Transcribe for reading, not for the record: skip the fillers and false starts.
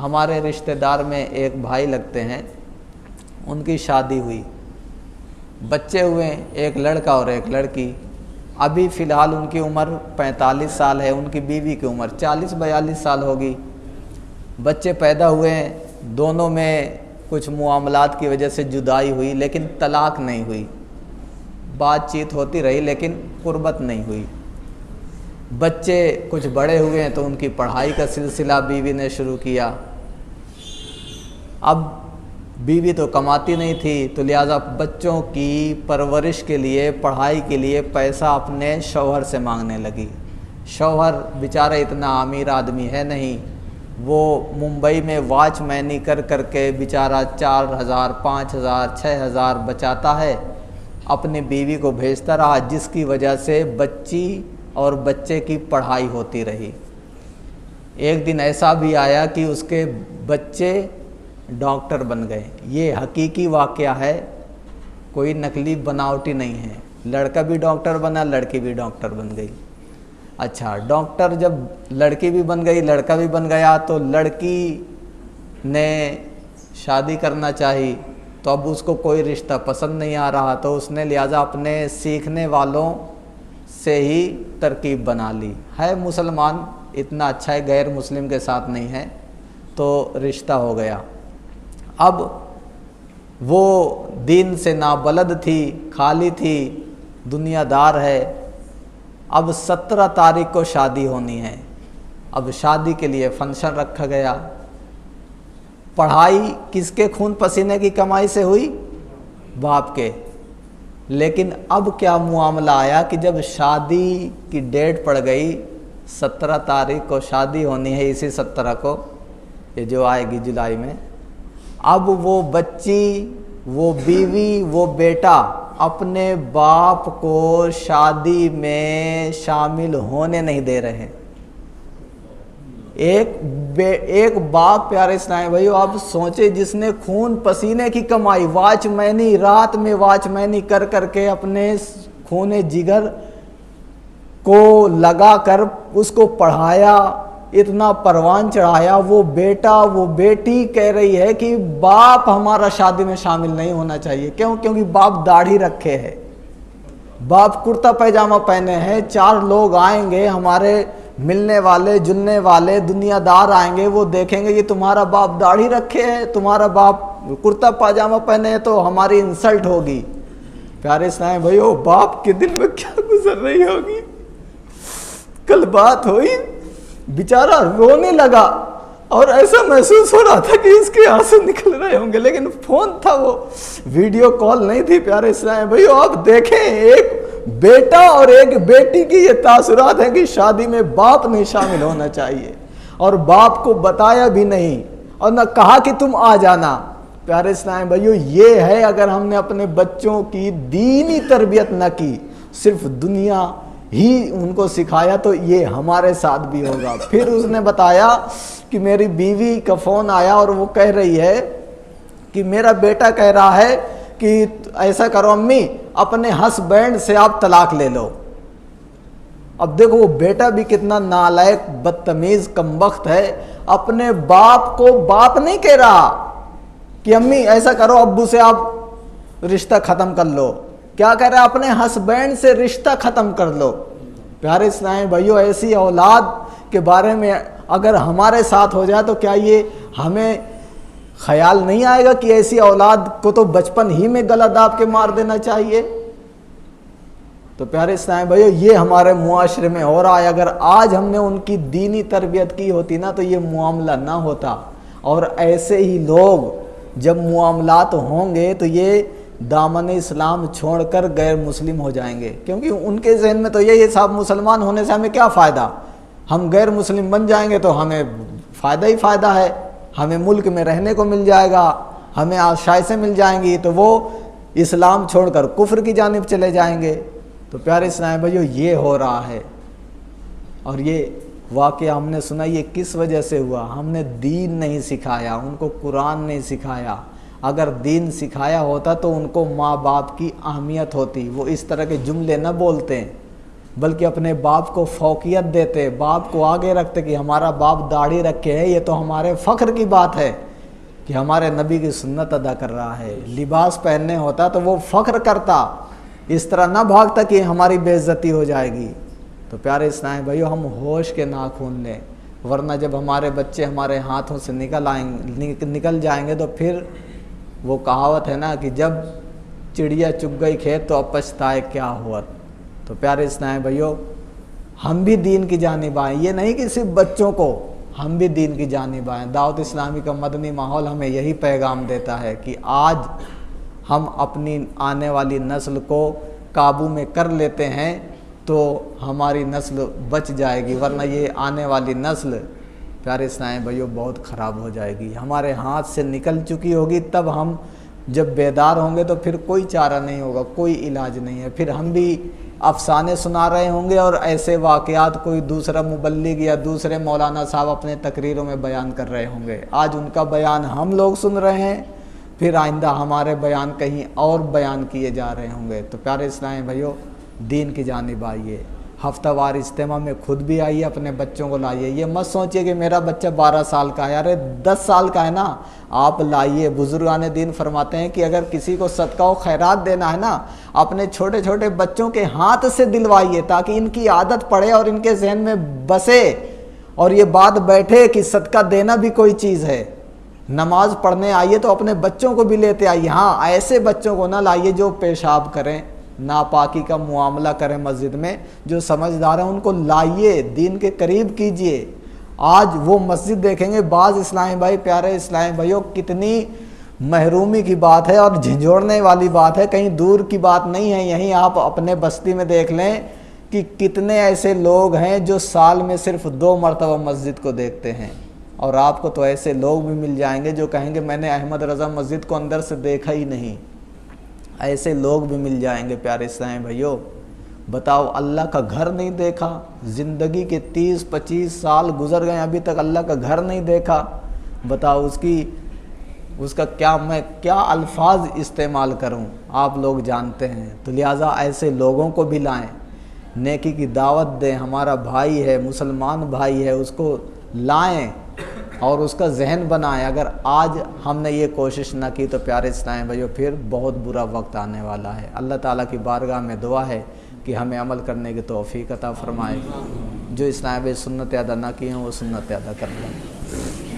हमारे रिश्तेदार में एक भाई लगते हैं, उनकी शादी हुई, बच्चे हुए, एक लड़का और एक लड़की। अभी फ़िलहाल उनकी उम्र 45 साल है, उनकी बीवी की उम्र 40-42 साल होगी। बच्चे पैदा हुए हैं, दोनों में कुछ मामलात की वजह से जुदाई हुई, लेकिन तलाक नहीं हुई। बातचीत होती रही लेकिन कुर्बत नहीं हुई। बच्चे कुछ बड़े हुए हैं तो उनकी पढ़ाई का सिलसिला बीवी ने शुरू किया। अब बीवी तो कमाती नहीं थी, तो लिहाजा बच्चों की परवरिश के लिए, पढ़ाई के लिए पैसा अपने शौहर से मांगने लगी। शौहर बेचारा इतना अमीर आदमी है नहीं, वो मुंबई में वॉचमैनी कर करके बेचारा 4,000, 5,000, 6,000 बचाता है, अपनी बीवी को भेजता रहा, जिसकी वजह से बच्ची और बच्चे की पढ़ाई होती रही। एक दिन ऐसा भी आया कि उसके बच्चे डॉक्टर बन गए। ये हकीकी वाक़या है, कोई नकली बनावटी नहीं है। लड़का भी डॉक्टर बना, लड़की भी डॉक्टर बन गई। अच्छा, डॉक्टर जब लड़की भी बन गई, लड़का भी बन गया, तो लड़की ने शादी करना चाही, तो अब उसको कोई रिश्ता पसंद नहीं आ रहा, तो उसने लिहाजा अपने सीखने वालों से ही तरकीब बना ली। है मुसलमान, इतना अच्छा है, गैर मुस्लिम के साथ नहीं है, तो रिश्ता हो गया। अब वो दीन से नाबलद थी, खाली थी, दुनियादार है। अब 17 तारीख को शादी होनी है। अब शादी के लिए फंक्शन रखा गया। पढ़ाई किसके खून पसीने की कमाई से हुई? बाप के। लेकिन अब क्या मामला आया कि जब शादी की डेट पड़ गई, 17 तारीख को शादी होनी है, इसी 17 को, ये जो आएगी जुलाई में। अब वो बच्ची, वो बीवी, वो बेटा अपने बाप को शादी में शामिल होने नहीं दे रहे। एक बाप, प्यारे इस्लामी भाइयों, आप सोचे, जिसने खून पसीने की कमाई, वॉचमैनी, रात में वॉचमैनी कर करके अपने खूने जिगर को लगा कर उसको पढ़ाया, इतना परवान चढ़ाया, वो बेटा, वो बेटी कह रही है कि बाप हमारा शादी में शामिल नहीं होना चाहिए। क्यों? क्योंकि बाप दाढ़ी रखे है, बाप कुर्ता पैजामा पहने हैं, 4 लोग आएंगे हमारे मिलने वाले, जुलने वाले, दुनियादार आएंगे, वो देखेंगे कि तुम्हारा बाप दाढ़ी रखे है, तुम्हारा बाप कुर्ता पैजामा पहने हैं, तो हमारी इंसल्ट होगी। प्यारे इस्लामी भाइयों, बाप के दिल में क्या गुजर रही होगी। कल बात हुई, बेचारा रोने लगा और ऐसा महसूस हो रहा था कि इसके आंसू निकल रहे होंगे, लेकिन फोन था, वो वीडियो कॉल नहीं थी। प्यारे इस्लामी भाइयों, आप देखें, एक बेटा और एक बेटी की ये तासुरात है कि शादी में बाप नहीं शामिल होना चाहिए, और बाप को बताया भी नहीं और न कहा कि तुम आ जाना। प्यारे इस्लामी भाइयों, ये है अगर हमने अपने बच्चों की दीनी तरबियत न की, सिर्फ दुनिया ही उनको सिखाया, तो ये हमारे साथ भी होगा। फिर उसने बताया कि मेरी बीवी का फ़ोन आया और वो कह रही है कि मेरा बेटा कह रहा है कि ऐसा करो अम्मी, अपने हस्बैंड से आप तलाक ले लो। अब देखो, वो बेटा भी कितना नालायक, बदतमीज, कमबख्त है, अपने बाप को बाप नहीं कह रहा कि अम्मी ऐसा करो, अब्बू से आप रिश्ता ख़त्म कर लो। क्या कह रहा है? अपने हस्बैंड से रिश्ता ख़त्म कर लो। प्यारे इस्लामी भाइयों, ऐसी औलाद के बारे में अगर हमारे साथ हो जाए तो क्या ये हमें ख्याल नहीं आएगा कि ऐसी औलाद को तो बचपन ही में गला दाब के मार देना चाहिए? तो प्यारे इस्लामी भाइयों, ये हमारे मुआशरे में हो रहा है। अगर आज हमने उनकी दीनी तरबियत की होती ना, तो ये मामला ना होता। और ऐसे ही लोग जब मामलात होंगे तो ये दामन इस्लाम छोड़कर गैर मुस्लिम हो जाएंगे, क्योंकि उनके जहन में तो ये साहब मुसलमान होने से हमें क्या फ़ायदा, हम गैर मुस्लिम बन जाएंगे तो हमें फ़ायदा ही फ़ायदा है, हमें मुल्क में रहने को मिल जाएगा, हमें आशाइशें मिल जाएंगी, तो वो इस्लाम छोड़कर कुफ्र की जानिब चले जाएंगे। तो प्यारे इस्लामी भाइयों, ये हो रहा है। और ये वाक़या हमने सुना, ये किस वजह से हुआ? हमने दीन नहीं सिखाया, उनको कुरान नहीं सिखाया। अगर दीन सिखाया होता तो उनको माँ बाप की अहमियत होती। वो इस तरह के जुमले न बोलते हैं। बल्कि अपने बाप को फौकियत देते, बाप को आगे रखते कि हमारा बाप दाढ़ी रखे है, ये तो हमारे फ़ख्र की बात है कि हमारे नबी की सुन्नत अदा कर रहा है। लिबास पहनने होता तो वो फ़ख्र करता, इस तरह ना भागता कि हमारी बेइज्जती हो जाएगी। तो प्यारे इस्लामी भाइयों, हम होश के नाखून लें, वरना जब हमारे बच्चे हमारे हाथों से निकल जाएंगे तो फिर वो कहावत है ना कि जब चिड़िया चुग गई खेत तो अब पछताए क्या हुआ। तो प्यारे इस्लामी भाइयों, हम भी दीन की जानिब आएँ, ये नहीं कि सिर्फ बच्चों को, हम भी दीन की जानिब आएँ। दावत इस्लामी का मदनी माहौल हमें यही पैगाम देता है कि आज हम अपनी आने वाली नस्ल को काबू में कर लेते हैं तो हमारी नस्ल बच जाएगी, वरना ये आने वाली नस्ल प्यारे इस्लामी भाइयों बहुत ख़राब हो जाएगी, हमारे हाथ से निकल चुकी होगी। तब हम जब बेदार होंगे तो फिर कोई चारा नहीं होगा, कोई इलाज नहीं है। फिर हम भी अफसाने सुना रहे होंगे और ऐसे वाक़यात कोई दूसरा मुबल्लिग या दूसरे मौलाना साहब अपने तकरीरों में बयान कर रहे होंगे। आज उनका बयान हम लोग सुन रहे हैं, फिर आइंदा हमारे बयान कहीं और बयान किए जा रहे होंगे। तो प्यारे इस्लामी भाइयों, दीन की जानिब आइए, हफ्तावार इज्तिमा में खुद भी आइए, अपने बच्चों को लाइए। ये मत सोचिए कि मेरा बच्चा 12 साल का है, अरे 10 साल का है ना, आप लाइए। बुजुर्गान दीन फरमाते हैं कि अगर किसी को सदका व खैरात देना है ना, अपने छोटे छोटे बच्चों के हाथ से दिलवाइए, ताकि इनकी आदत पड़े और इनके जहन में बसे और ये बात बैठे कि सदका देना भी कोई चीज़ है। नमाज पढ़ने आइए तो अपने बच्चों को भी लेते आइए। हाँ, ऐसे बच्चों को ना लाइए जो पेशाब करें, नापाकी का मुआमला करें मस्जिद में। जो समझदार हैं उनको लाइए, दीन के करीब कीजिए। आज वो मस्जिद देखेंगे, बाज़ इस्लामी भाई, प्यारे इस्लामी भाइयों, कितनी महरूमी की बात है और झिझोड़ने वाली बात है, कहीं दूर की बात नहीं है। यहीं आप अपने बस्ती में देख लें कि कितने ऐसे लोग हैं जो साल में सिर्फ 2 मरतबा मस्जिद को देखते हैं। और आपको तो ऐसे लोग भी मिल जाएंगे जो कहेंगे मैंने अहमद रज़ा मस्जिद को अंदर से देखा ही नहीं। ऐसे लोग भी मिल जाएंगे प्यारे इस्लामी भाइयों। बताओ, अल्लाह का घर नहीं देखा, ज़िंदगी के 30-25 साल गुजर गए, अभी तक अल्लाह का घर नहीं देखा। बताओ उसका मैं क्या अल्फाज इस्तेमाल करूं, आप लोग जानते हैं। तो लिहाजा ऐसे लोगों को भी लाएं, नेकी की दावत दें। हमारा भाई है, मुसलमान भाई है, उसको लाएं और उसका जहन बनाएं। अगर आज हमने ये कोशिश ना की तो प्यारे इस्लामी भाइयों, फिर बहुत बुरा वक्त आने वाला है। अल्लाह ताला की बारगाह में दुआ है कि हमें अमल करने की तौफीक अता फरमाए। जो इस्लामी भाई सुन्नत अदा ना की हैं वो सुन्नत अदा कर लें।